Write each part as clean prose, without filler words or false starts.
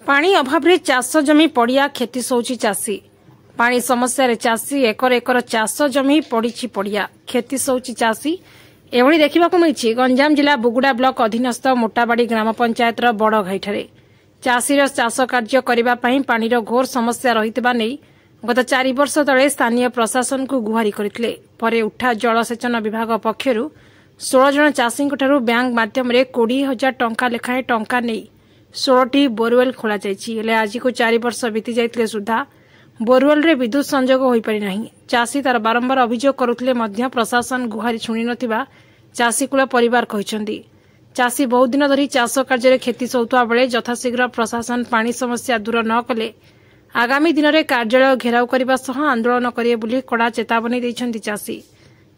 पानी अभाव चाष जमी पड़िया क्षति सौची चाषी पानी समस्या चाषी एकर एकर चाष जमी पड़ी पड़िया क्षति सौची चाषी एभली देखा मिली गंजाम जिला बुगुड़ा ब्लॉक अधीनस्थ मोटाबाड़ी ग्राम पंचायत बड़ घाईठारे चाषीर चाष कार्य करने पानीर घोर समस्या रही गत 4 वर्ष तले स्थानीय प्रशासन को गुहारी करते उठा जलसेचन विभाग पक्षर 16 जन चाषी बैंक माध्यम 20,000 टंका लेखाएं टंका नहीं 16टी बोरवेल खोल आज को 4 वर्ष बीती जाते सुधा बोरवेल रे विद्युत संजोग हो पारि नहीं चाषी तार बारंबार अभियोग करुले प्रशासन गुहारी शुणी नथिबा चाषीकूल परिवार कहते चाषी बहुत दिन धरी चाष कार्य क्षति सौथुवा बेले यथाशीघ्र प्रशासन पानी समस्या दूर न कले आगामी दिन में कार्यालय घेराव करने सह आंदोलन करेंगे कड़ा चेतावनी देइछन्ति चाषी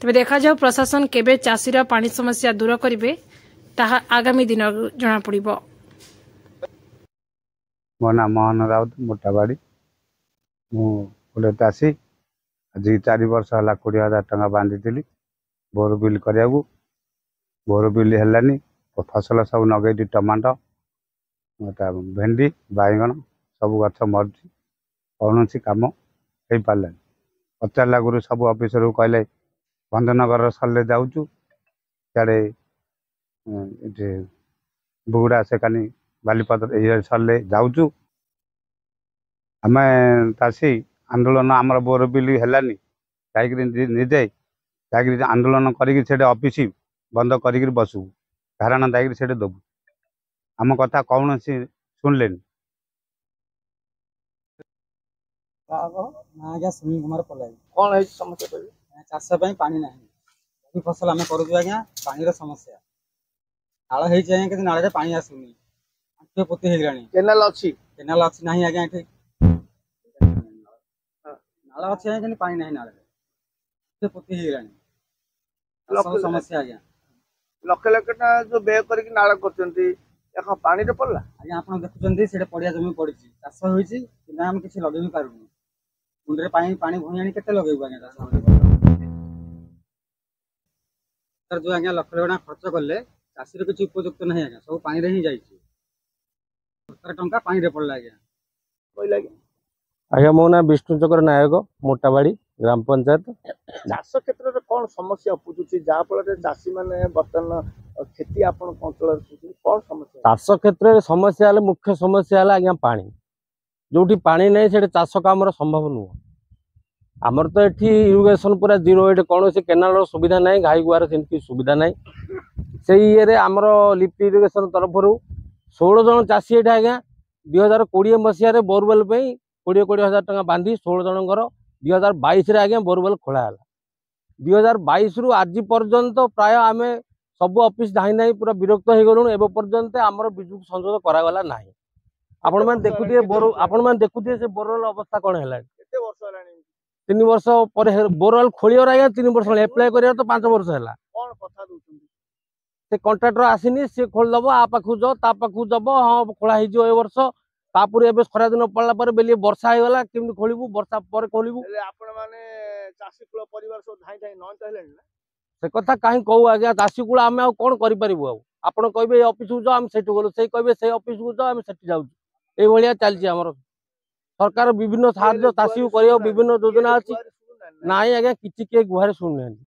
तेज देखा जाऊ प्रशासन केबे चाषीर पानी समस्या दूर करेंगे ताहा आगामी दिन जना पड़िबो। मो नाम मोहन राउत मोटाबाड़ी मुझे चाषी आज 4 वर्ष है 20,000 टंका बांधी बोरबिल करा बोरबिल है फसल सब नगे टमाटो भेंडी बैगण सब गछ मरुची कौन कम हो पारे पचार गुरु सब ऑफिसर को कहले भंजनगर सल्ले जाऊँ सियाड़े बुगुड़ा से कानी बालीपत्र ये सल्ले जाऊँ आम चाषी आंदोलन आमर बोरबिल है निजे जाकि आंदोलन कर ऑफिस बंद कर बसू धारणा जाकि से दबू आम कथा कौन शुणिले आज्ञा सुनील कुमार पलाई कौन है समस्या चाष पानी ना फसल आम करुँ आज्ञा पानी समस्या नाल हो नाल पानी आसुनी आंठे पोती हो केनाल अच्छी ना आज्ञा ये नाल अच्छे पानी ना नाल आंठे पोती हो समस्या आज्ञा लक्ष लक्ष जो व्यय करके नाल कर पानी पड़ला आज्ञा आप देखुं पड़िया जमी पड़ी चाष होम किसी लगे भी पारूनी मुंडे पानी भूई आनी के लगे चाष जो आज्ञा लक्ष लक्ष खर्च कले चाषी किसी उपयुक्त नहीं आज्ञा सब पानी रे ही जाइए सरकार टंका पानी पड़ला आज्ञा कहला आज्ञा मो ना विष्णुचक्र नायक मोटाबाड़ी ग्राम पंचायत चाष क्षेत्र में कौन समस्या उपजुची जहाँफल चाषी मैंने बर्तमान खेती आपण अंचल कौन समस्या चाष क्षेत्र में समस्या मुख्य समस्या है आज्ञा पानी जो पानी नहीं से चाष काम संभव नुह आमर तो ये इरिगेशन पूरा जीरो ये कौन से केनाल सुविधा ना घाई गुआर से सुविधा ना से ये आमर लिफ्ट इरिगेशन तरफ 16 जन चाषी ये आज्ञा 2020 मसीह बोरवेल 20,000 टंका बांधी 16 जनकर 2022 आज्ञा बोरवेल खोला 2022 रु आज पर्यंत प्राय आम सब ऑफिस धाई ना पूरा विरक्त हो गलु एवं पर्यंत आमर विद्युत संजोग करागला ना आपण मैंने देखुए से बोरवेल अवस्था कौन है 3 वर्ष पर बोरवेल खोलियर आज्ञा 3 वर्ष एप्लाय कर तो 5 वर्ष है से कंट्राक्टर आसनी सी खोलदेव आ पाखु जो ता पाखु जब हाँ खोला हो वर्ष तापुर ए खरा दिन पड़ा पर बेली वर्षा होगा केमती खोलू वर्षा पर खोलू से कथा कहीं कहू आज्ञा चाषी कूल आम कौन करूँ आप कहे ऑफिस को जाओ से गलु से कहे से ऑफिस को जाओ जाऊँ ये चलती आमर सरकार विभिन्न साहाଯ୍य चाषी को विभिन्न योजना अच्छी ना आज्ञा किसी किए गुहार शुणुना।